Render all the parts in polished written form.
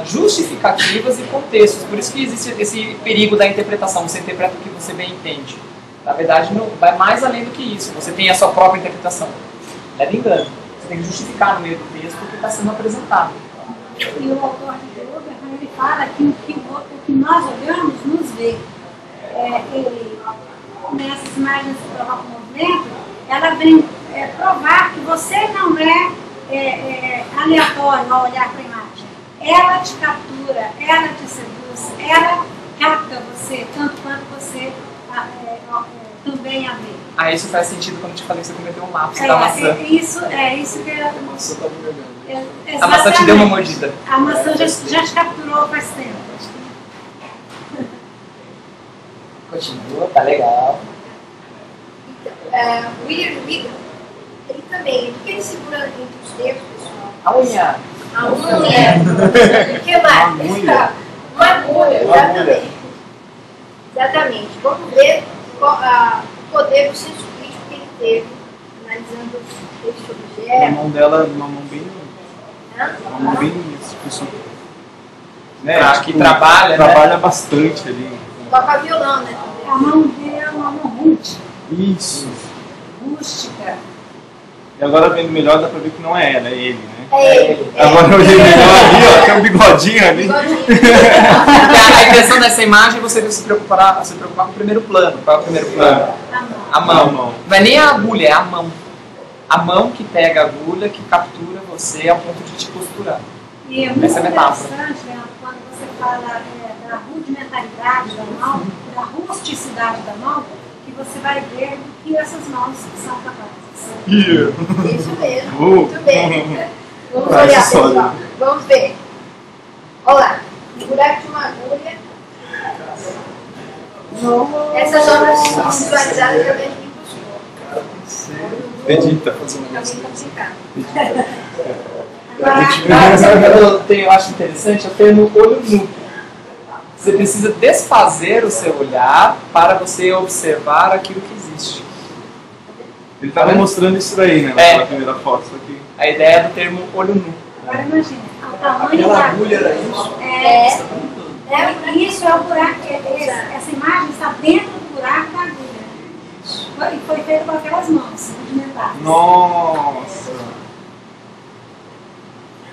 justificativas e contextos. Por isso que existe esse perigo da interpretação. Você interpreta o que você bem entende. Na verdade, não, vai mais além do que isso. Você tem a sua própria interpretação. Leva engano. Você tem que justificar no meio do texto o que está sendo apresentado. E o autor de Buber, ele fala que o que nós olhamos nos vê. Ele, nessas imagens que provocam o movimento, ela vem provar que você não é aleatório ao olhar para a imagem. Ela te captura, ela te seduz, ela capta você, tanto quanto você também a vê. Isso faz sentido quando eu te falei que você cometeu um lapso da maçã. Isso que A maçã tá me olhando. A maçã te deu uma mordida. A maçã já te capturou faz tempo. Continua, tá legal. Então, William Wigton, ele também, porque ele segura entre os dedos, pessoal. A unha. A unha. O que mais? Uma agulha, exatamente. Exatamente. Vamos ver o poder do senso crítico que ele teve, analisando este objeto. A mão dela, uma mão bem... Uma mão bem... Né? Que trabalha, trabalha bastante ali. Toca violão, né? A mão dele é uma mão rústica. Isso. Rústica. E agora vendo melhor dá pra ver que não é ela, é ele, né? É ele. Agora eu olhei melhor ali, ó, tem um bigodinho ali. A intenção dessa imagem é você se preocupar com o primeiro plano. Qual é o primeiro plano? A mão. A mão. Não é nem a agulha, é a mão. A mão que pega a agulha, que captura você ao ponto de te posturar. E é muito Essa é a metáfora. interessante, né, quando você fala da rudimentaridade da mão, da rusticidade da mão, que você vai ver do que essas mãos são capazes. Isso mesmo, muito bem. Vamos olhar, pessoal. Vamos ver. Olha lá, o buraco de uma agulha. Essas obras são visualizadas através de microscópio. Edita. Agora, sabe o que eu acho interessante? É o termo olho nu. Você precisa desfazer o seu olhar para você observar aquilo que existe. Ele estava mostrando isso daí, né? Na primeira foto. Isso aqui. A ideia do termo olho nu. Agora imagina, o tamanho Aquela da agulha era isso? Isso é o buraco. Essa imagem está dentro do buraco da agulha. E foi feito com aquelas mãos rudimentares. Nossa!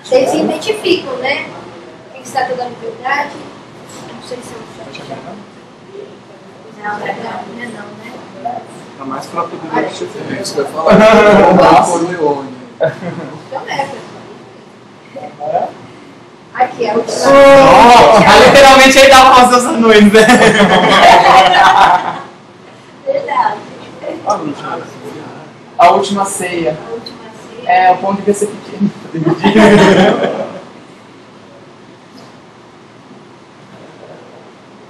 Vocês se identificam, né? Quem está dando verdade? Não sei se é o chat. Não, não é não, né? Tá mais pra poder ver o chefe. Você vai falar por Leone. Então aqui, a última. Literalmente ele dava com as duas anões, né? Verdade. A última ceia. A última ceia. É, o pão devia ser pequeno.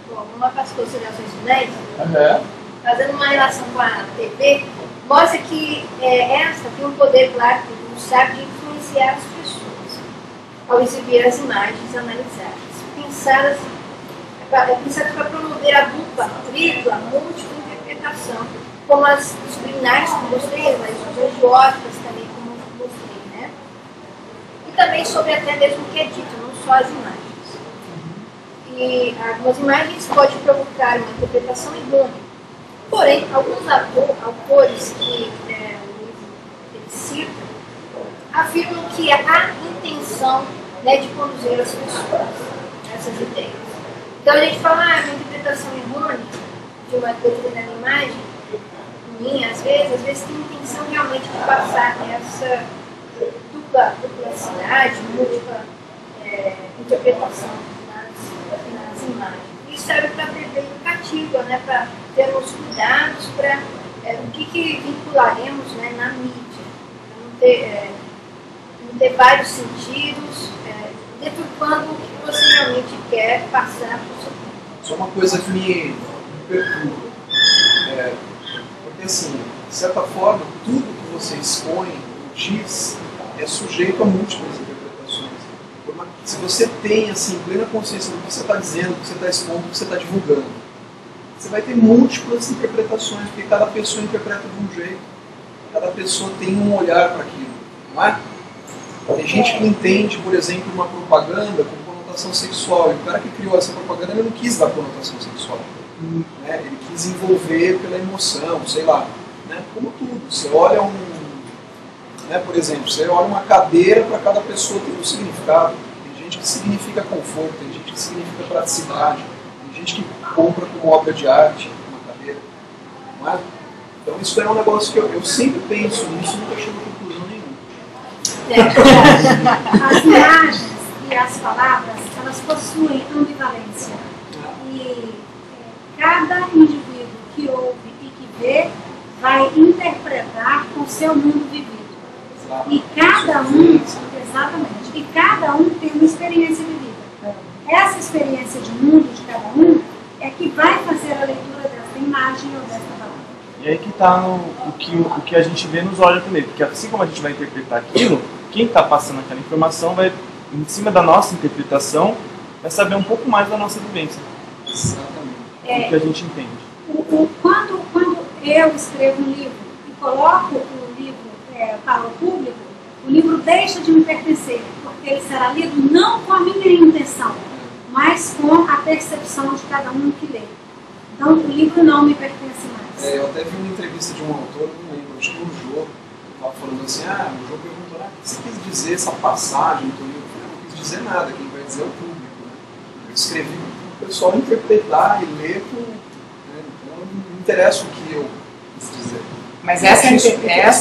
Bom, vamos lá para as considerações finais. Fazendo uma relação com a TV, mostra que esta tem um poder, claro, que sabe de influenciar as pessoas ao exibir as imagens analisadas, pensadas para promover a dupla, tripla, múltipla interpretação, como as disciplinares que mostrei, mas as regióticas também, como mostrei, né? E também sobre até mesmo o que é dito, não só as imagens. E algumas imagens podem provocar uma interpretação errônea. Porém, alguns autores que ele cita afirmam que há intenção, né, de conduzir as pessoas a essas ideias. Então a gente fala, uma interpretação errônea de uma determinada imagem, minha, às vezes tem intenção realmente de passar essa duplicidade, múltipla interpretação nas imagens. Isso serve para ter educativa, né, para termos cuidados para o que vincularemos, né, na mídia, para não ter vários sentidos, deturpando o que você realmente quer passar para o seu público. Só uma coisa que me perturba. Porque assim, de certa forma, tudo que você expõe ou diz é sujeito a múltiplas interpretações. Se você tem assim, plena consciência do que você está dizendo, do que você está expondo, do que você está divulgando, você vai ter múltiplas interpretações, porque cada pessoa interpreta de um jeito, cada pessoa tem um olhar para aquilo, não é? Tem gente que entende, por exemplo, uma propaganda com conotação sexual. E o cara que criou essa propaganda, ele não quis dar conotação sexual. Né? Ele quis envolver pela emoção, sei lá. Né? Como tudo. Você olha né, por exemplo, você olha uma cadeira, para cada pessoa tem um significado. Tem gente que significa conforto, tem gente que significa praticidade, tem gente que compra como obra de arte uma cadeira. Não é? Então isso é um negócio que eu sempre penso nisso e nunca chego a conclusão nenhuma. As imagens e as palavras, elas possuem ambivalência. E cada indivíduo que ouve e que vê vai interpretar com o seu mundo vivido. E cada um, exatamente, e cada um tem uma experiência vivida. Essa experiência de mundo de cada um é que vai fazer a leitura dessa imagem ou dessa palavra. E aí que está o que a gente vê nos olhos também, porque assim como a gente vai interpretar aquilo, quem está passando aquela informação vai, em cima da nossa interpretação, vai saber um pouco mais da nossa vivência. Exatamente. O que a gente entende. Quando eu escrevo um livro e coloco o livro para o público, o livro deixa de me pertencer, porque ele será lido não com a minha intenção, mas com a percepção de cada um que lê. Então o livro não me pertence mais. Eu até vi uma entrevista de um autor, não lembro, acho que o Jô, estava falando assim, o Jô perguntou, o que você quis dizer essa passagem do livro? Eu falei, não quis dizer nada, quem vai dizer é o público. Né? Eu escrevi para o pessoal interpretar e ler, então não interessa o que eu quis dizer. Mas essa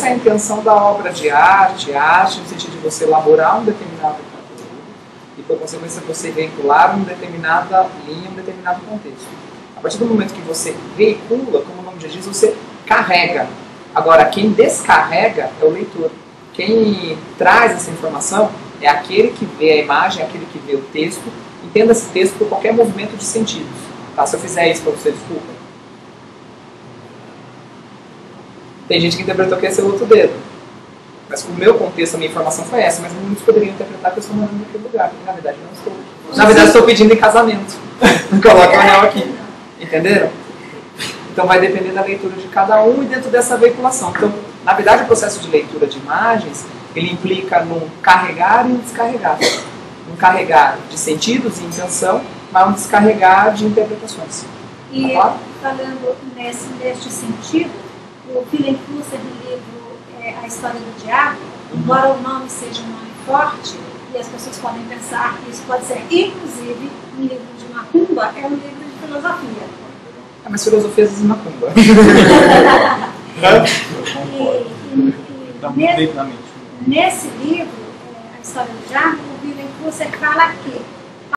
é a intenção da obra de arte no sentido de você elaborar um determinado conteúdo e, por consequência, você veicular uma determinada linha, um determinado contexto. A partir do momento que você veicula, como o nome já diz, você carrega. Agora, quem descarrega é o leitor. Quem traz essa informação é aquele que vê a imagem, aquele que vê o texto. Entenda esse texto por qualquer movimento de sentidos. Tá? Se eu fizer isso para você, desculpa. Tem gente que interpretou que ia ser o outro dedo. Mas o meu contexto, a minha informação foi essa, mas muitos poderiam interpretar que eu estou morando naquele lugar, porque na verdade não estou. Na verdade estou pedindo em casamento. Coloca o anel aqui. Entenderam? Então vai depender da leitura de cada um e dentro dessa veiculação. Então, na verdade, o processo de leitura de imagens, ele implica num carregar e um descarregar. Um carregar de sentidos e intenção, mas um descarregar de interpretações. E falando neste sentido, o Willem Flusser, no livro A História do Diabo, embora o nome seja um nome forte, e as pessoas podem pensar que isso pode ser, inclusive, um livro de macumba, é um livro de filosofia. Mas filosofias de macumba. Nesse livro, A História do Diabo, o Willem Flusser fala que